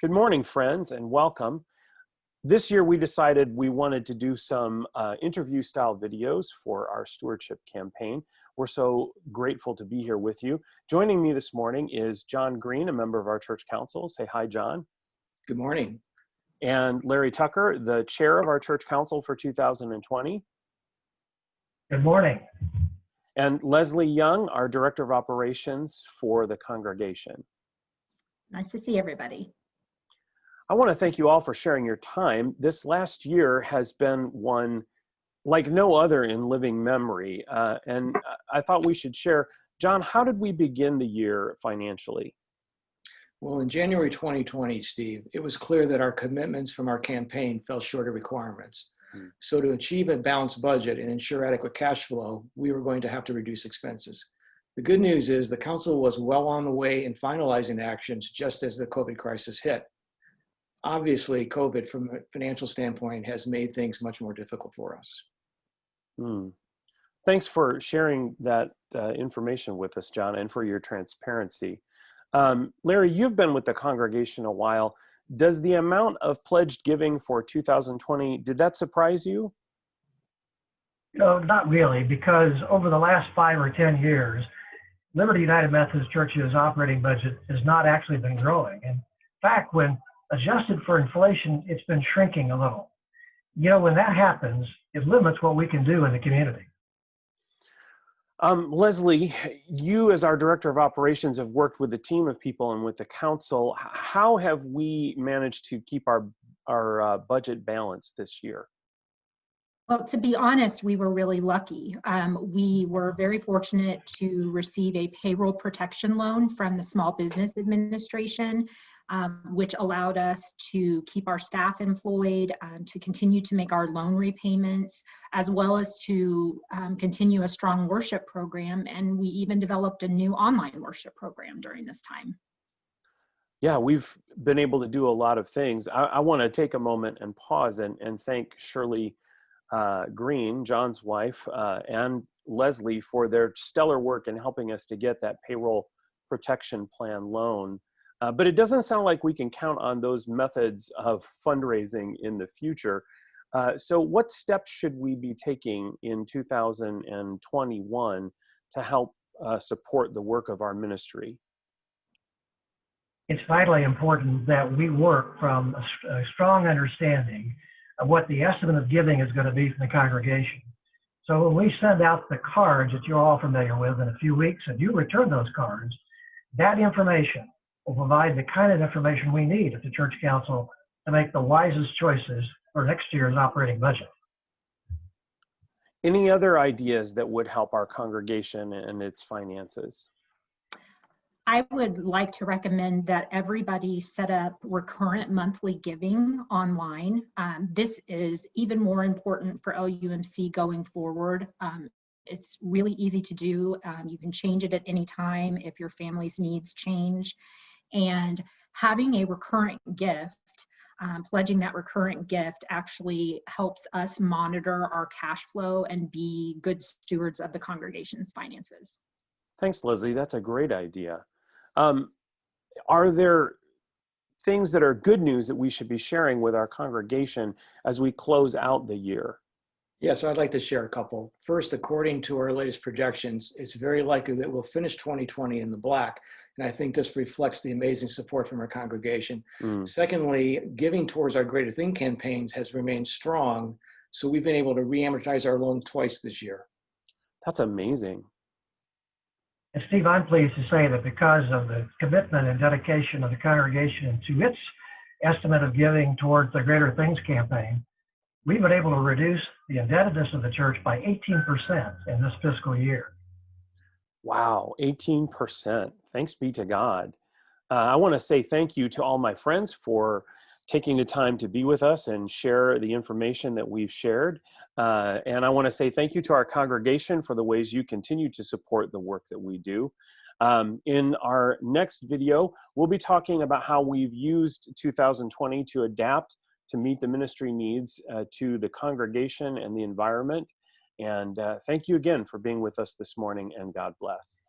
Good morning, friends, and welcome. This year we decided we wanted to do some interview style videos for our stewardship campaign. We're so grateful to be here with you. Joining me this morning is John Green, a member of our church council. Say hi, John. Good morning. And Larry Tucker, the chair of our church council for 2020. Good morning. And Leslie Young, our director of operations for the congregation. Nice to see everybody. I want to thank you all for sharing your time. This last year has been one like no other in living memory. And I thought we should share. John, how did we begin the year financially? Well, in January 2020, Steve, it was clear that our commitments from our campaign fell short of requirements. So to achieve a balanced budget and ensure adequate cash flow, we were going to have to reduce expenses. The good news is the council was well on the way in finalizing actions just as the COVID crisis hit. Obviously, COVID, from a financial standpoint, has made things much more difficult for us. Thanks for sharing that information with us, John, and for your transparency. Larry, you've been with the congregation a while. Does the amount of pledged giving for 2020, did that surprise you? No, not really, because over the last 5 or 10 years, Liberty United Methodist Church's operating budget has not actually been growing. In fact, when adjusted for inflation, it's been shrinking a little. You know, when that happens, it limits what we can do in the community. Leslie, you as our director of operations have worked with a team of people and with the council. How have we managed to keep our budget balanced this year? Well, to be honest, we were really lucky. We were very fortunate to receive a payroll protection loan from the Small Business Administration, which allowed us to keep our staff employed, to continue to make our loan repayments, as well as to continue a strong worship program. And we even developed a new online worship program during this time. Yeah, we've been able to do a lot of things. I want to take a moment and pause and thank Shirley Green, John's wife, and Leslie for their stellar work in helping us to get that payroll protection plan loan. But it doesn't sound like we can count on those methods of fundraising in the future. So what steps should we be taking in 2021 to help support the work of our ministry? It's vitally important that we work from a strong understanding of what the estimate of giving is going to be from the congregation. So when we send out the cards that you're all familiar with in a few weeks, and you return those cards, that information will provide the kind of information we need at the church council to make the wisest choices for next year's operating budget. Any other ideas that would help our congregation and its finances? I would like to recommend that everybody set up recurrent monthly giving online. This is even more important for LUMC going forward. It's really easy to do. You can change it at any time if your family's needs change. And having a recurrent gift, pledging that recurrent gift actually helps us monitor our cash flow and be good stewards of the congregation's finances. Thanks, Leslie. That's a great idea. Are there things that are good news that we should be sharing with our congregation as we close out the year? Yes, I'd like to share a couple. First, according to our latest projections, it's very likely that we'll finish 2020 in the black. And I think this reflects the amazing support from our congregation. Secondly, giving towards our Greater Thing campaigns has remained strong. So we've been able to re-amortize our loan twice this year. That's amazing. And Steve, I'm pleased to say that because of the commitment and dedication of the congregation to its estimate of giving towards the Greater Things campaign, we've been able to reduce the indebtedness of the church by 18% in this fiscal year. Wow, 18%. Thanks be to God. I want to say thank you to all my friends for taking the time to be with us and share the information that we've shared. And I want to say thank you to our congregation for the ways you continue to support the work that we do. In our next video, we'll be talking about how we've used 2020 to adapt to meet the ministry needs to the congregation and the environment. And thank you again for being with us this morning, and God bless.